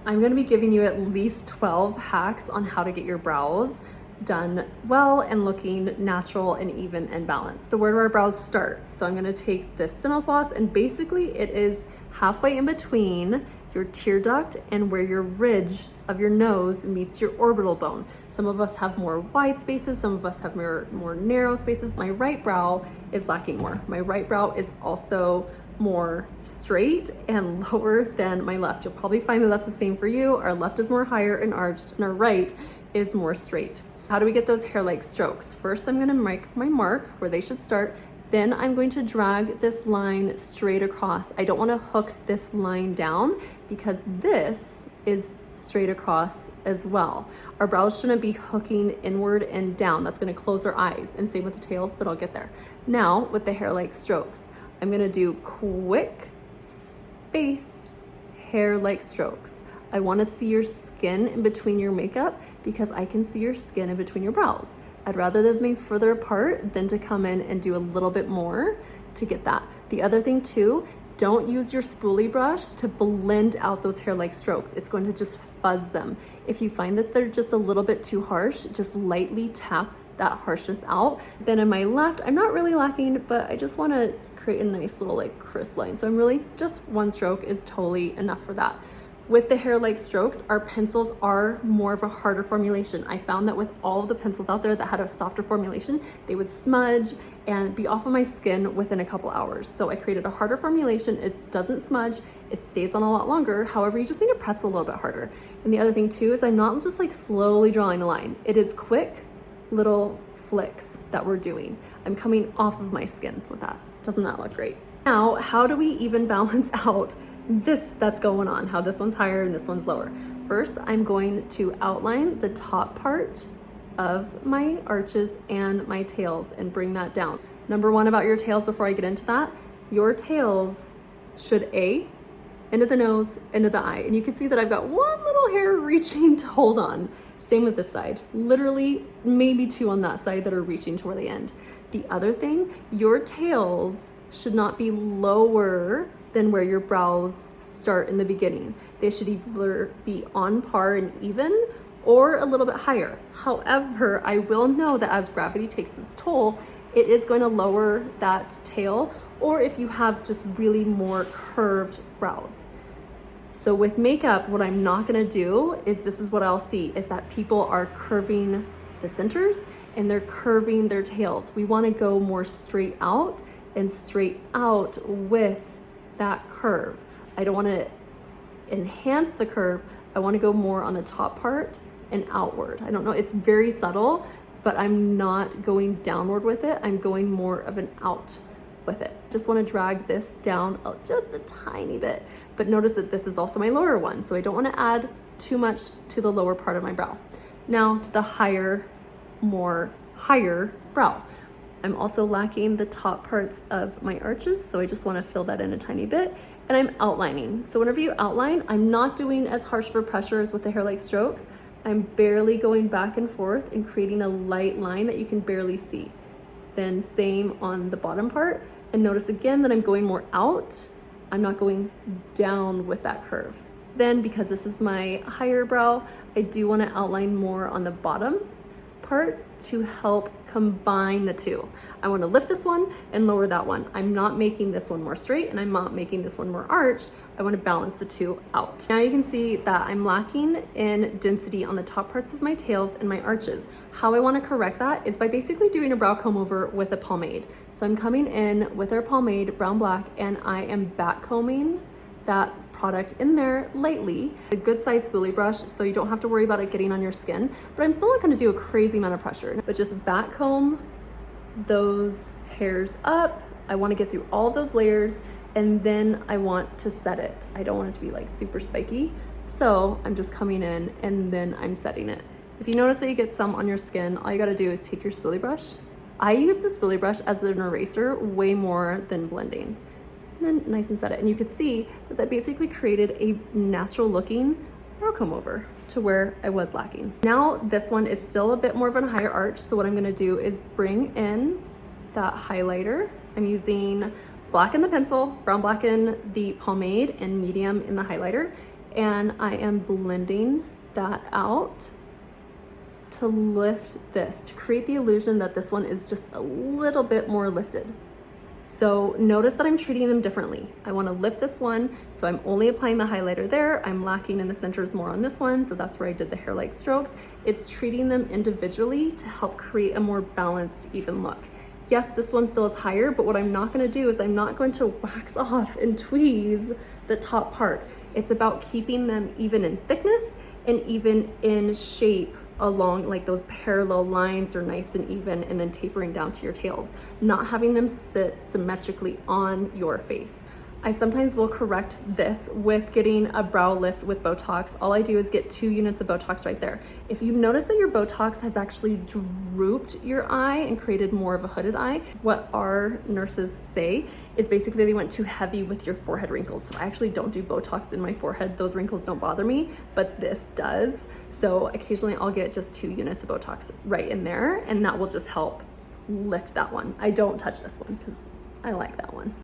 I'm gonna be giving you at least 12 hacks on how to get your brows done well and looking natural and even and balanced. So where do our brows start? So I'm gonna take this dental floss, and basically it is halfway in between your tear duct and where your ridge of your nose meets your orbital bone. Some of us have more wide spaces, some of us have more narrow spaces. My right brow is lacking more. My right brow is also more straight and lower than my left. You'll probably find that that's the same for you. Our left is more higher and arched, and our right is more straight. How do we get those hair-like strokes? First, I'm gonna make my mark where they should start. Then I'm going to drag this line straight across. I don't wanna hook this line down because this is straight across as well. Our brows shouldn't be hooking inward and down. That's gonna close our eyes, and same with the tails, but I'll get there. Now, with the hair-like strokes, I'm gonna do quick, spaced, hair-like strokes. I wanna see your skin in between your makeup because I can see your skin in between your brows. I'd rather them be further apart than to come in and do a little bit more to get that. The other thing too, don't use your spoolie brush to blend out those hair-like strokes. It's going to just fuzz them. If you find that they're just a little bit too harsh, just lightly tap that harshness out. Then in my left, I'm not really lacking, but I just wanna create a nice little like crisp line. So I'm really, just one stroke is totally enough for that. With the hair-like strokes, our pencils are more of a harder formulation. I found that with all of the pencils out there that had a softer formulation, they would smudge and be off of my skin within a couple hours. So I created a harder formulation. It doesn't smudge, it stays on a lot longer. However, you just need to press a little bit harder. And the other thing too is I'm not just like slowly drawing a line. It is quick little flicks that we're doing. I'm coming off of my skin with that. Doesn't that look great? Now, how do we even balance out this that's going on, how this one's higher and this one's lower? First, I'm going to outline the top part of my arches and my tails and bring that down. Number one about your tails before I get into that, your tails should into the nose, into the eye. And you can see that I've got one little hair reaching to hold on. Same with this side. Literally maybe two on that side that are reaching to where they end. The other thing, your tails should not be lower than where your brows start in the beginning. They should either be on par and even or a little bit higher. However, I will know that as gravity takes its toll, it is going to lower that tail, or if you have just really more curved brows. So with makeup, what I'm not gonna do is, this is what I'll see, is that people are curving the centers and they're curving their tails. We wanna go more straight out and straight out with that curve. I don't wanna enhance the curve. I wanna go more on the top part and outward. I don't know, it's very subtle, but I'm not going downward with it. I'm going more of an out with it. Just wanna drag this down just a tiny bit, but notice that this is also my lower one, so I don't wanna add too much to the lower part of my brow. Now to the higher brow. I'm also lacking the top parts of my arches, so I just wanna fill that in a tiny bit, and I'm outlining. So whenever you outline, I'm not doing as harsh of a pressure as with the hair-like strokes. I'm barely going back and forth and creating a light line that you can barely see. Then same on the bottom part, and notice again that I'm going more out. I'm not going down with that curve. Then because this is my higher brow, I do wanna outline more on the bottom part to help combine the two. I wanna lift this one and lower that one. I'm not making this one more straight and I'm not making this one more arched. I wanna balance the two out. Now you can see that I'm lacking in density on the top parts of my tails and my arches. How I wanna correct that is by basically doing a brow comb over with a pomade. So I'm coming in with our pomade, brown black, and I am back combing that product in there lightly. A good size spoolie brush so you don't have to worry about it getting on your skin, but I'm still not gonna do a crazy amount of pressure, but just back comb those hairs up. I wanna get through all of those layers, and then I want to set it. I don't want it to be like super spiky. So I'm just coming in and then I'm setting it. If you notice that you get some on your skin, all you gotta do is take your spoolie brush. I use the spoolie brush as an eraser way more than blending. And then nice and set it. And you could see that that basically created a natural looking brow comb over to where I was lacking. Now this one is still a bit more of a higher arch. So what I'm gonna do is bring in that highlighter. I'm using black in the pencil, brown black in the pomade, and medium in the highlighter. and I am blending that out to lift this, to create the illusion that this one is just a little bit more lifted. So notice that I'm treating them differently. I want to lift this one, so I'm only applying the highlighter there. I'm lacking in the centers more on this one, so that's where I did the hair-like strokes. It's treating them individually to help create a more balanced, even look. Yes, this one still is higher, but what I'm not going to do is I'm not going to wax off and tweeze the top part. It's about keeping them even in thickness and even in shape along, like those parallel lines are nice and even, and then tapering down to your tails, not having them sit symmetrically on your face. I sometimes will correct this with getting a brow lift with Botox. All I do is get 2 units of Botox right there. If you notice that your Botox has actually drooped your eye and created more of a hooded eye, what our nurses say is basically they went too heavy with your forehead wrinkles. So I actually don't do Botox in my forehead. Those wrinkles don't bother me, but this does. So occasionally I'll get just 2 units of Botox right in there, and that will just help lift that one. I don't touch this one because I like that one.